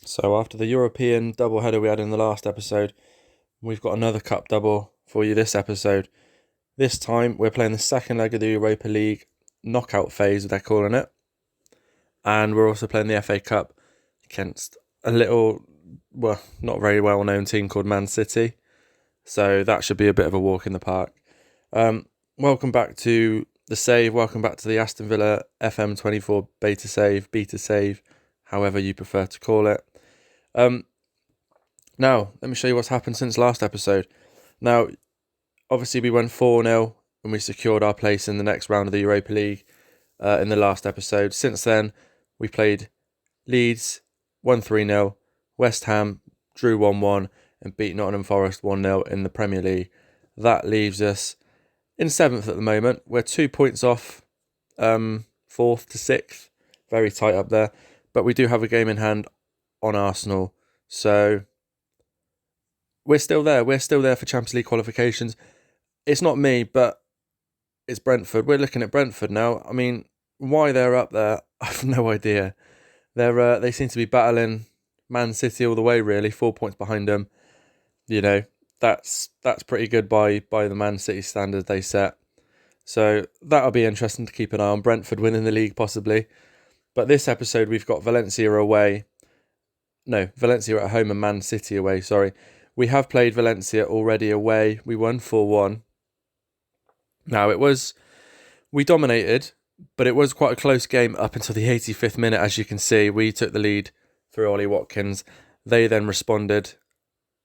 So after the European doubleheader we had in the last episode, we've got another cup double for you this episode. This time we're playing the second leg of the Europa League knockout phase, they're calling it. And we're also playing the FA Cup against a little, well, not very well-known team called Man City. So that should be a bit of a walk in the park. Welcome back to the save. Welcome back to the Aston Villa FM24 beta save, however you prefer to call it. Now, let me show you what's happened since last episode. Now, obviously we went 4-0 and we secured our place in the next round of the Europa League in the last episode. Since then, we played Leeds, won 3-0, West Ham, drew 1-1 and beat Nottingham Forest 1-0 in the Premier League. That leaves us in 7th at the moment. We're 2 points off 4th to 6th, very tight up there. But we do have a game in hand on Arsenal. So we're still there. We're still there for Champions League qualifications. It's not me, but it's Brentford. We're looking at Brentford now. I mean, why they're up there, I have no idea. They seem to be battling Man City all the way, really. 4 points behind them. You know, that's pretty good by the Man City standards they set. So that'll be interesting to keep an eye on. Brentford winning the league, possibly. But this episode, we've got Valencia away. No, Valencia at home and Man City away, sorry. We have played Valencia already away. We won 4-1. Now, we dominated, but it was quite a close game up until the 85th minute, as you can see. We took the lead through Ollie Watkins. They then responded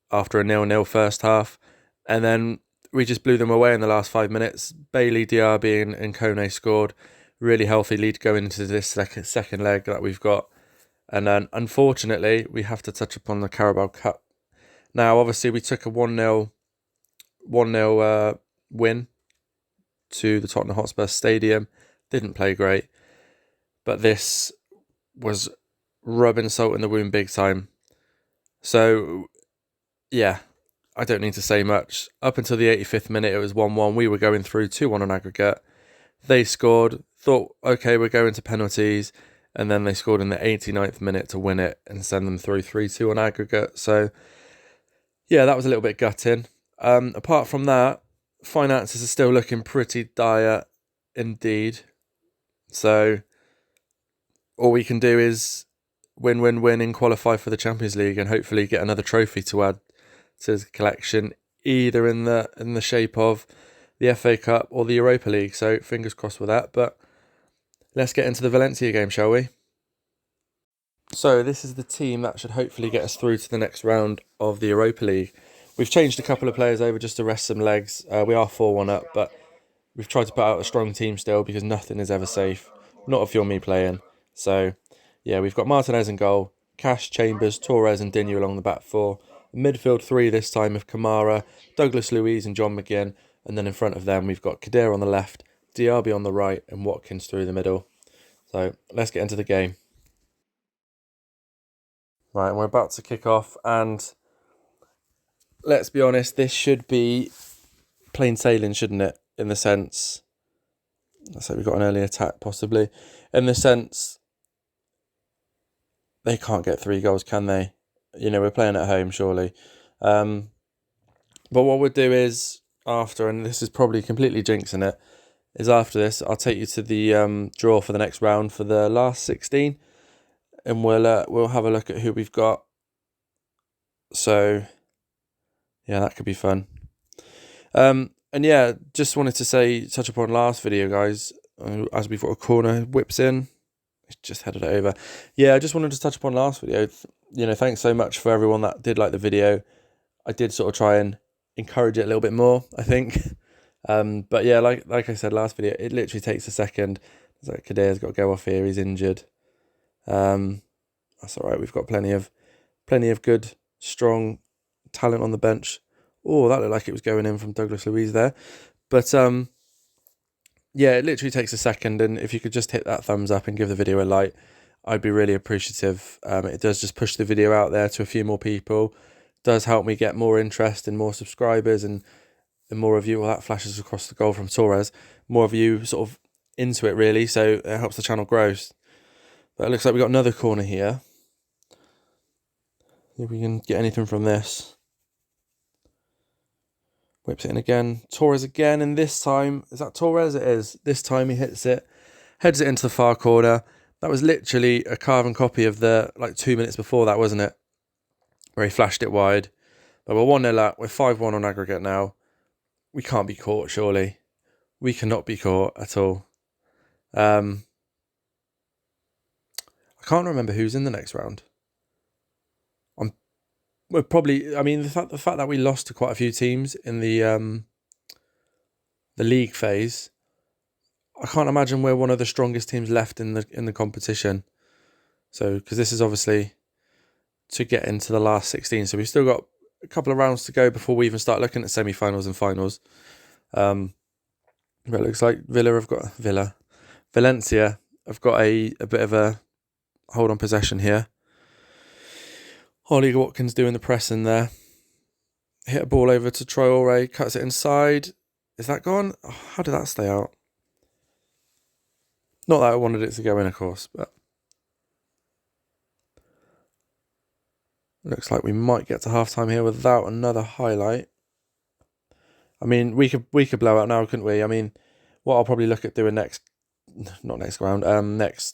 after a 0-0 first half. And then we just blew them away in the last 5 minutes. Bailey, Diaby and Kone scored. Really healthy lead going into this second leg that we've got. And then, unfortunately, we have to touch upon the Carabao Cup. Now, obviously, we took a 1-0 win to the Tottenham Hotspur Stadium. Didn't play great. But this was rubbing salt in the wound big time. So, yeah, I don't need to say much. Up until the 85th minute, it was 1-1. We were going through 2-1 on aggregate. They scored, thought, okay, we're going to penalties. And then they scored in the 89th minute to win it and send them through 3-2 on aggregate. So, yeah, that was a little bit gutting. Apart from that, finances are still looking pretty dire indeed. So, all we can do is win and qualify for the Champions League and hopefully get another trophy to add to the collection, either in the shape of the FA Cup or the Europa League. So, fingers crossed with that. But let's get into the Valencia game, shall we? So this is the team that should hopefully get us through to the next round of the Europa League. We've changed a couple of players over just to rest some legs. We are 4-1 up, but we've tried to put out a strong team still because nothing is ever safe. Not if you're me playing. So, yeah, we've got Martinez in goal, Cash, Chambers, Torres and Dinu along the back four. Midfield three this time of Kamara, Douglas Luiz and John McGinn. And then in front of them, we've got Kadir on the left, Diaby on the right and Watkins through the middle. So let's get into the game. Right, and we're about to kick off, and let's be honest, this should be plain sailing, shouldn't it? In the sense, let's say we've got an early attack, possibly. In the sense, they can't get 3 goals, can they? You know, we're playing at home, surely. But what we'll do is, after, and this is probably completely jinxing it, is after this, I'll take you to the draw for the next round for the last 16. And we'll have a look at who we've got. So, yeah, that could be fun. And yeah, just wanted to touch upon last video, guys. As we've got a corner whips in, just headed it over. Yeah, I just wanted to touch upon last video. You know, thanks so much for everyone that did like the video. I did sort of try and encourage it a little bit more, I think. But yeah, like I said last video, it literally takes a second. It's like Kadir's got to go off here. He's injured. That's all right. We've got plenty of good, strong talent on the bench. Oh, that looked like it was going in from Douglas Luiz there. But yeah, it literally takes a second. And if you could just hit that thumbs up and give the video a like, I'd be really appreciative. It does just push the video out there to a few more people. It does help me get more interest and more subscribers and more of you. Well, that flashes across the goal from Torres. More of you sort of into it, really. So it helps the channel grow. But it looks like we've got another corner here. See if we can get anything from this. Whips it in again. Torres again, and this time, is that Torres? It is. This time he hits it, heads it into the far corner. That was literally a carbon copy of the 2 minutes before that, wasn't it? Where he flashed it wide. But we're 1-0 up. We're 5-1 on aggregate now. We can't be caught, surely. We cannot be caught at all. I can't remember who's in the next round. We're probably. I mean, the fact that we lost to quite a few teams in the league phase, I can't imagine we're one of the strongest teams left in the competition. So, because this is obviously to get into the last 16, so we've still got a couple of rounds to go before we even start looking at semi-finals and finals. But it looks like Valencia have got a bit of a hold on possession here. Ollie Watkins doing the pressing there. Hit a ball over to Traore, cuts it inside. Is that gone? Oh, how did that stay out? Not that I wanted it to go in, of course, but looks like we might get to half-time here without another highlight. I mean, we could blow out now, couldn't we? I mean, what I'll probably look at doing next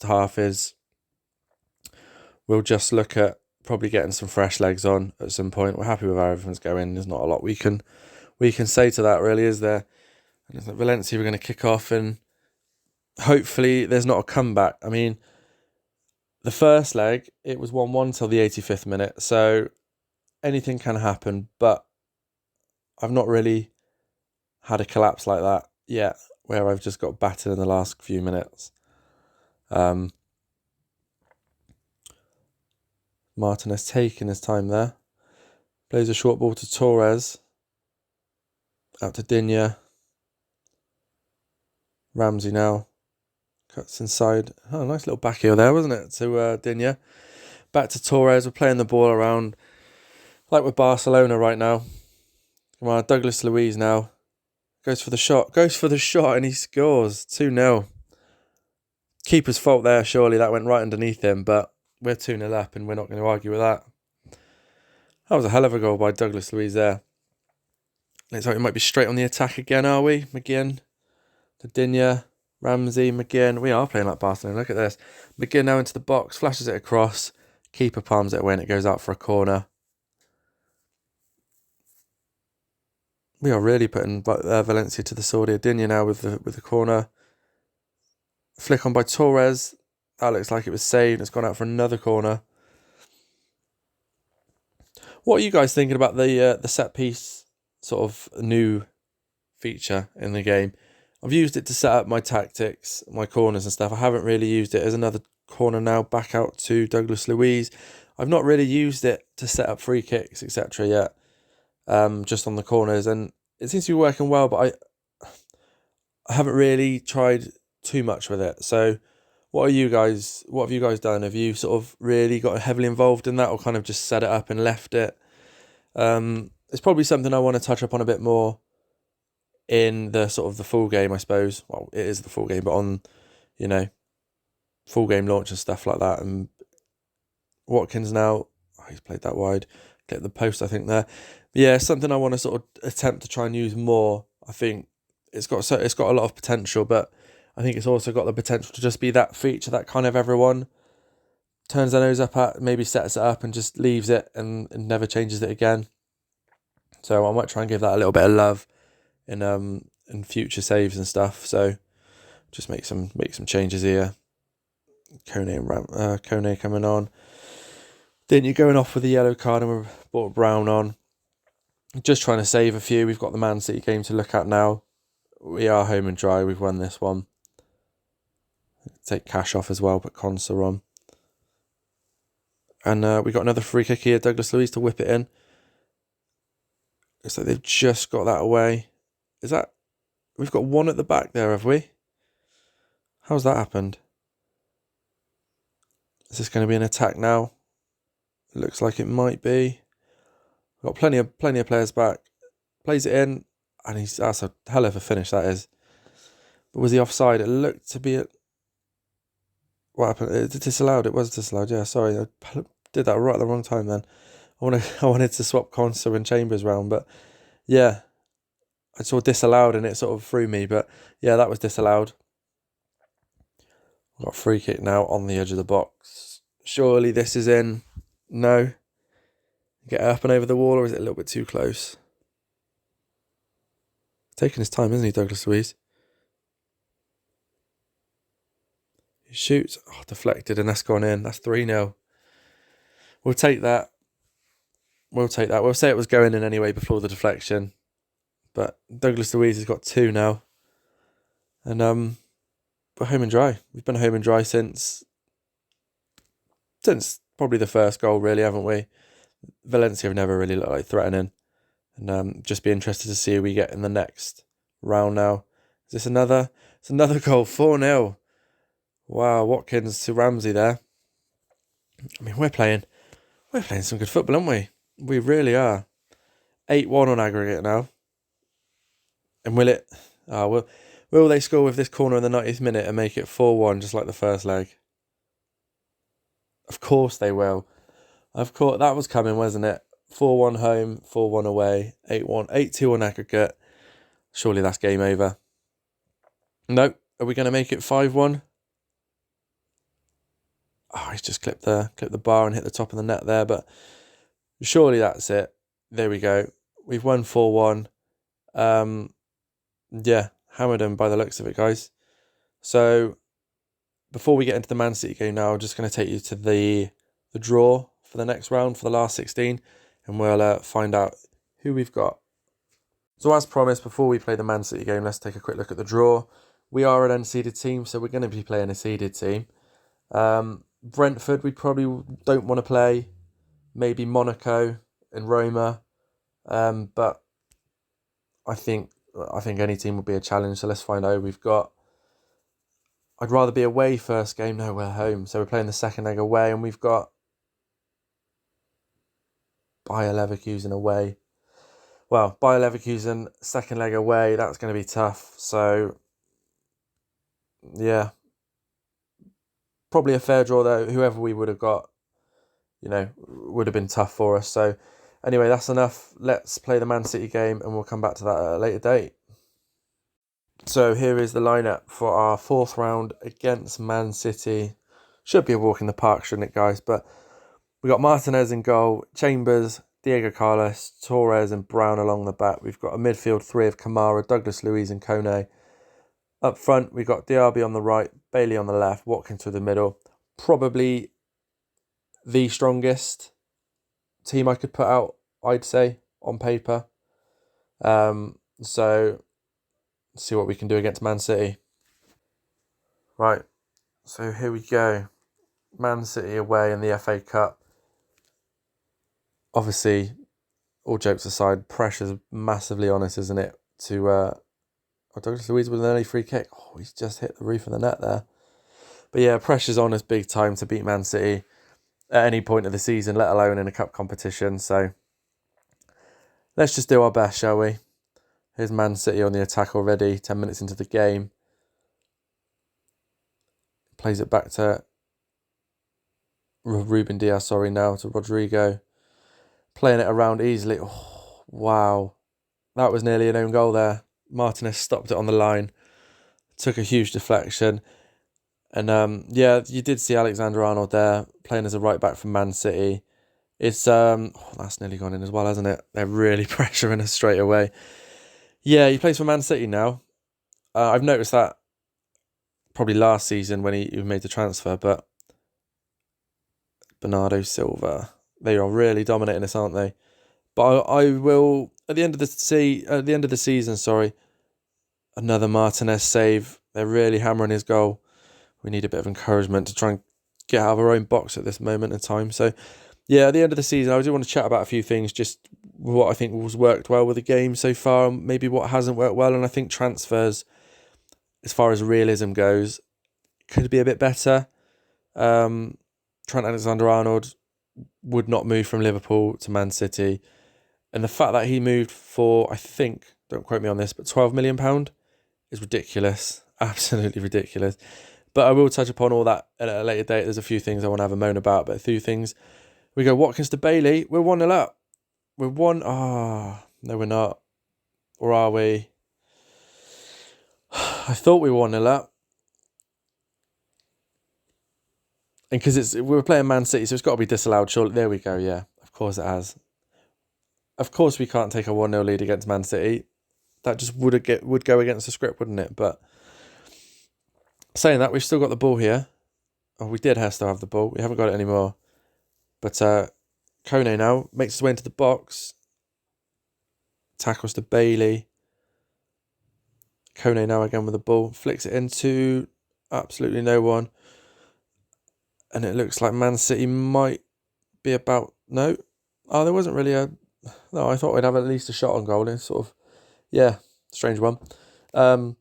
half is we'll just look at probably getting some fresh legs on at some point. We're happy with how everything's going. There's not a lot we can say to that, really, is there? And Valencia, we're going to kick off, and hopefully there's not a comeback. I mean, the first leg, it was 1-1 till the 85th minute, so anything can happen, but I've not really had a collapse like that yet, where I've just got battered in the last few minutes. Martinez taking his time there. Plays a short ball to Torres. Out to Digne. Ramsey now. Cuts inside. Oh, nice little back heel there, wasn't it? To Digne. Back to Torres. We're playing the ball around like with Barcelona right now. Come on, Douglas Luiz now. Goes for the shot, and he scores. 2-0. Keeper's fault there, surely. That went right underneath him, but we're 2-0 up, and we're not going to argue with that. That was a hell of a goal by Douglas Luiz there. Looks like we might be straight on the attack again, are we? McGinn to Digne, Ramsey, McGinn. We are playing like Barcelona. Look at this. McGinn now into the box, flashes it across. Keeper palms it away, and it goes out for a corner. We are really putting Valencia to the sword here. Digne now with the corner. Flick on by Torres. That looks like it was saved. It's gone out for another corner. What are you guys thinking about the set piece sort of new feature in the game? I've used it to set up my tactics, my corners and stuff. I haven't really used it as another corner now. Back out to Douglas Luiz. I've not really used it to set up free kicks, etc. yet. Just on the corners, and it seems to be working well, but I haven't really tried too much with it. So what have you guys done? Have you sort of really got heavily involved in that, or kind of just set it up and left it? It's probably something I want to touch up on a bit more in the sort of the full game, I suppose. Well, it is the full game, but on, full game launch and stuff like that. And Watkins now, he's played that wide. Get the post, I think, there. But yeah, something I want to sort of attempt to try and use more. I think it's got a lot of potential, but I think it's also got the potential to just be that feature that kind of everyone turns their nose up at, maybe sets it up and just leaves it and never changes it again. So I might try and give that a little bit of love in future saves and stuff. So just make some changes here. Kone coming on. Then you're going off with the yellow card, and we've brought Brown on. Just trying to save a few. We've got the Man City game to look at now. We are home and dry. We've won this one. Take Cash off as well, but Conser on. And we got another free kick here. Douglas Luiz to whip it in. Looks like they've just got that away. Is that... We've got one at the back there, have we? How's that happened? Is this going to be an attack now? It looks like it might be. We've got plenty of players back. Plays it in, and that's a hell of a finish, that is. But was he offside? It looked to be... What happened? It disallowed. It was disallowed, yeah, sorry. I did that right at the wrong time then. I wanted to swap Conser and Chambers round, but yeah, I saw disallowed and it sort of threw me. But yeah, that was disallowed. Got a free kick now on the edge of the box. Surely this is in. No. Get up and over the wall, or is it a little bit too close? Taking his time, isn't he, Douglas Luiz? He shoots. Oh, deflected, and that's gone in. That's 3-0. We'll take that. We'll say it was going in anyway before the deflection. But Douglas Luiz has got 2 now. And we're home and dry. We've been home and dry since probably the first goal, really, haven't we? Valencia have never really looked like threatening. And just be interested to see who we get in the next round now. Is this another? It's another goal, 4-0. Wow, Watkins to Ramsey there. I mean, we're playing some good football, aren't we? We really are. 8-1 on aggregate now. And will they score with this corner in the 90th minute and make it 4-1 just like the first leg? Of course they will. Of course, that was coming, wasn't it? 4-1 home, 4-1 away, 8-1, 8-2 on aggregate. Surely that's game over. No, are we going to make it 5-1? Oh, he's just clipped the bar and hit the top of the net there, but surely that's it. There we go. We've won 4-1. Yeah, hammered him by the looks of it, guys. So before we get into the Man City game now, I'm just going to take you to the draw for the next round, for the last 16, and we'll find out who we've got. So as promised, before we play the Man City game, let's take a quick look at the draw. We are an unseeded team, so we're going to be playing a seeded team. Brentford, we probably don't want to play. Maybe Monaco and Roma. But I think any team will be a challenge, so let's find out who we've got. I'd rather be away first game. No, we're home. So we're playing the second leg away, and we've got Bayer Leverkusen away. Well, Bayer Leverkusen, second leg away, that's going to be tough. So, yeah. Probably a fair draw, though. Whoever we would have got, would have been tough for us. So, anyway, that's enough. Let's play the Man City game, and we'll come back to that at a later date. So, here is the lineup for our fourth round against Man City. Should be a walk in the park, shouldn't it, guys? But we got Martinez in goal, Chambers, Diego Carlos, Torres and Brown along the back. We've got a midfield three of Kamara, Douglas Luiz and Kone. Up front, we've got Diaby on the right, Bailey on the left, Watkins through the middle. Probably the strongest team I could put out, I'd say, on paper. So, see what we can do against Man City. Right, so here we go. Man City away in the FA Cup. Obviously, all jokes aside, pressure's massively on us, isn't it? Douglas Luiz with an early free kick. Oh, he's just hit the roof of the net there. But yeah, pressure's on us big time to beat Man City at any point of the season, let alone in a cup competition. So let's just do our best, shall we? Here's Man City on the attack already, 10 minutes into the game. Plays it back to Ruben Diaz, now to Rodrigo. Playing it around easily. Oh, wow. That was nearly an own goal there. Martinez stopped it on the line. Took a huge deflection. And you did see Alexander-Arnold there playing as a right back for Man City. It's that's nearly gone in as well, hasn't it? They're really pressuring us straight away. Yeah, he plays for Man City now. I've noticed that probably last season when he made the transfer, but Bernardo Silva, they are really dominating us, aren't they? But I will at the end of the season, another Martinez save. They're really hammering his goal. We need a bit of encouragement to try and get out of our own box at this moment in time. So, yeah, at the end of the season, I do want to chat about a few things, just what I think was worked well with the game so far, and maybe what hasn't worked well. And I think transfers, as far as realism goes, could be a bit better. Trent Alexander-Arnold would not move from Liverpool to Man City. And the fact that he moved for, I think, don't quote me on this, but £12 million is ridiculous. Absolutely ridiculous. But I will touch upon all that at a later date. There's a few things I want to have a moan about, but a few things We go Watkins to Bailey. We're 1-0 up. We're 1... Oh, no, we're not. Or are we? I thought we were 1-0 up. And because we were playing Man City, so it's got to be disallowed, surely. There we go, yeah. Of course it has. Of course we can't take a 1-0 lead against Man City. That just would go against the script, wouldn't it? But saying that, we've still got the ball here. Oh, we did still have the ball. We haven't got it anymore. But Kone now makes his way into the box. Tackles to Bailey. Kone now again with the ball. Flicks it into absolutely no one. And it looks like Man City might be about... No. Oh, there wasn't really a... No, I thought we'd have at least a shot on goal. It's sort of... Yeah, strange one. I'm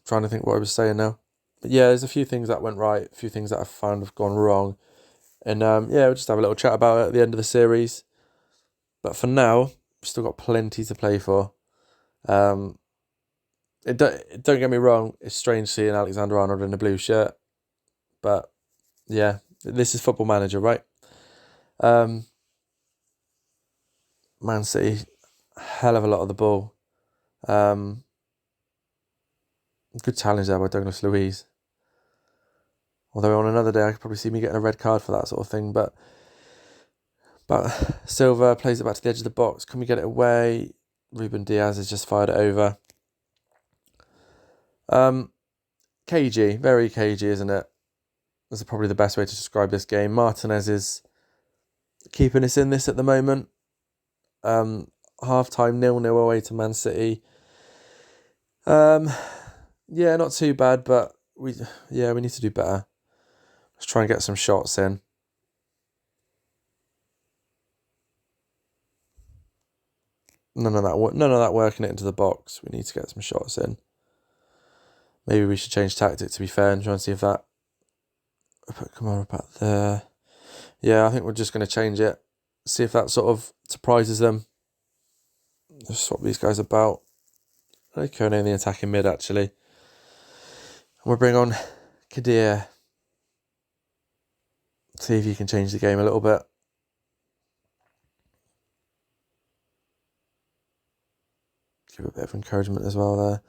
trying to think what I was saying now. But yeah, there's a few things that went right. A few things that I found have gone wrong. And yeah, we'll just have a little chat about it at the end of the series. But for now, we've still got plenty to play for. Don't get me wrong, it's strange seeing Alexander-Arnold in a blue shirt. But yeah, this is Football Manager, right? Man City, hell of a lot of the ball. Good challenge there by Douglas Luiz. Although on another day I could probably see me getting a red card for that sort of thing. But Silva plays it back to the edge of the box. Can we get it away? Ruben Diaz has just fired it over. Cagey, very cagey, isn't it? That's probably the best way to describe this game. Martinez is keeping us in this at the moment. Half-time 0-0 away to Man City. Yeah, not too bad, but we need to do better. Let's try and get some shots in. None of that working it into the box. We need to get some shots in. Maybe we should change tactic, to be fair, and try and see if that... Put Kamara back there. Yeah, I think we're just going to change it. See if that sort of surprises them. Just swap these guys about. Okay, in the attacking mid, actually. And we'll bring on Kadir. See if you can change the game a little bit. Give a bit of encouragement as well there.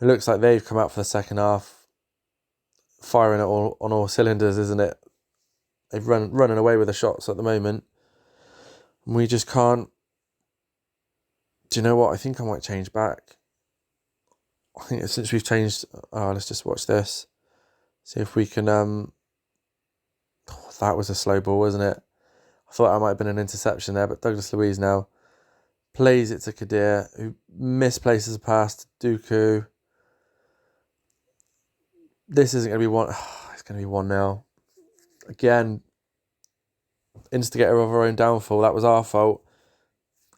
It looks like they've come out for the second half, firing it all on all cylinders, isn't it? They've running away with the shots at the moment. And we just can't... Do you know what? I think I might change back. I think since we've changed... Oh, let's just watch this. See if we can... Oh, that was a slow ball, wasn't it? I thought that might have been an interception there, but Douglas Luiz now plays it to Kadir, who misplaces a pass to Dooku. This isn't going to be one... Oh, it's going to be 1-0. Again, instigator of our own downfall. That was our fault.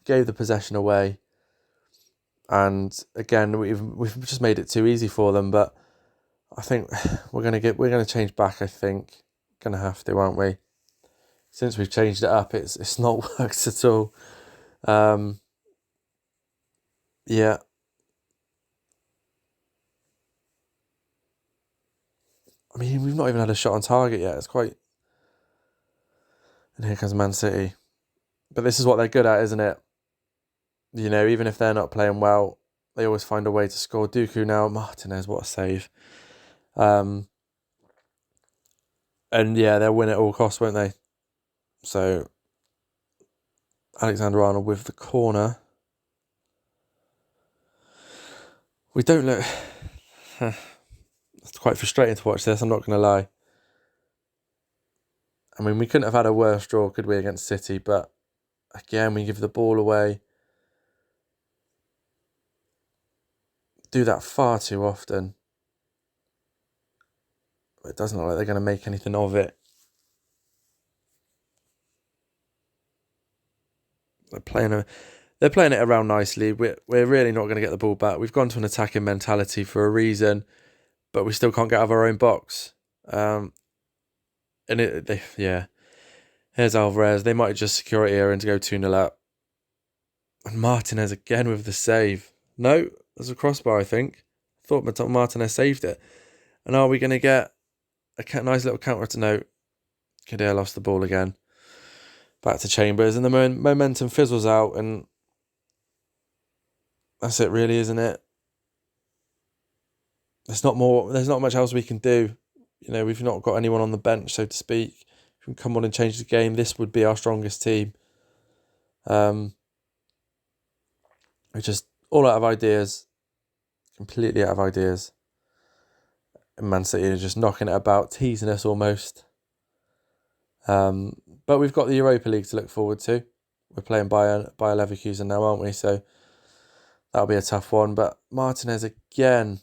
Gave the possession away. And again, we've just made it too easy for them. But I think we're going to change back, I think. Going to have to, aren't we? Since we've changed it up, it's not worked at all. Yeah. I mean, we've not even had a shot on target yet. It's quite... And here comes Man City. But this is what they're good at, isn't it? You know, even if they're not playing well, they always find a way to score. Dooku now. Martinez, what a save. And yeah, they'll win at all costs, won't they? So, Alexander-Arnold with the corner. We don't look... It's quite frustrating to watch this, I'm not going to lie. I mean, we couldn't have had a worse draw, could we, against City? But again, we give the ball away. Do that far too often. It doesn't look like they're going to make anything of it. They're playing it around nicely. We're really not going to get the ball back. We've gone to an attacking mentality for a reason, but we still can't get out of our own box. Here's Alvarez. They might just secure it here and to go 2-0 up. And Martinez again with the save. No, there's a crossbar, I think. I thought Martinez saved it. And are we going to get a nice little counter to no? Kadir lost the ball again. Back to Chambers, and the momentum fizzles out, and that's it really, isn't it? There's not much else we can do. We've not got anyone on the bench, so to speak. If we can come on and change the game, this would be our strongest team. We're just all out of ideas. Completely out of ideas. And Man City are just knocking it about, teasing us almost. But we've got the Europa League to look forward to. We're playing Bayer Leverkusen now, aren't we? So that'll be a tough one. But Martinez again.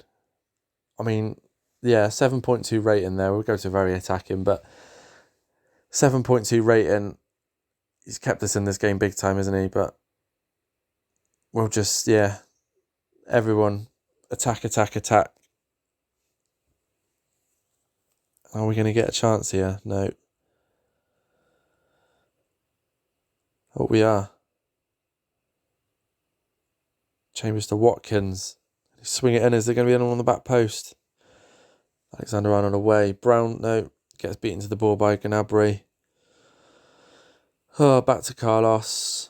7.2 rating there. We'll go to very attacking, but 7.2 rating. He's kept us in this game big time, isn't he? But we'll just, everyone attack. Are we going to get a chance here? No. Oh, we are. Chambers to Watkins. Swing it in. Is there going to be anyone on the back post? Alexander-Arnold away. Brown, no. Gets beaten to the ball by Gnabry. Oh, back to Carlos.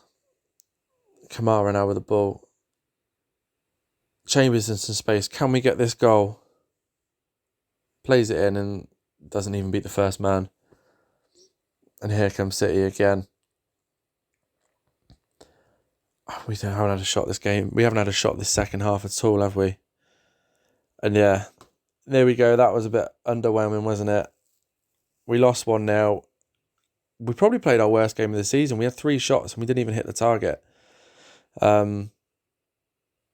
Kamara now with the ball. Chambers in some space. Can we get this goal? Plays it in and doesn't even beat the first man. And here comes City again. We haven't had a shot this game. We haven't had a shot this second half at all, have we? And yeah, there we go. That was a bit underwhelming, wasn't it? We lost 1-0. We probably played our worst game of the season. We had 3 shots and we didn't even hit the target.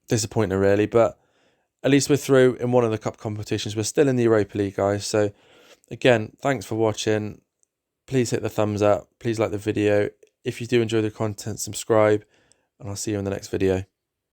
Disappointing, really. But at least we're through in one of the cup competitions. We're still in the Europa League, guys. So again, thanks for watching. Please hit the thumbs up. Please like the video. If you do enjoy the content, subscribe. And I'll see you in the next video.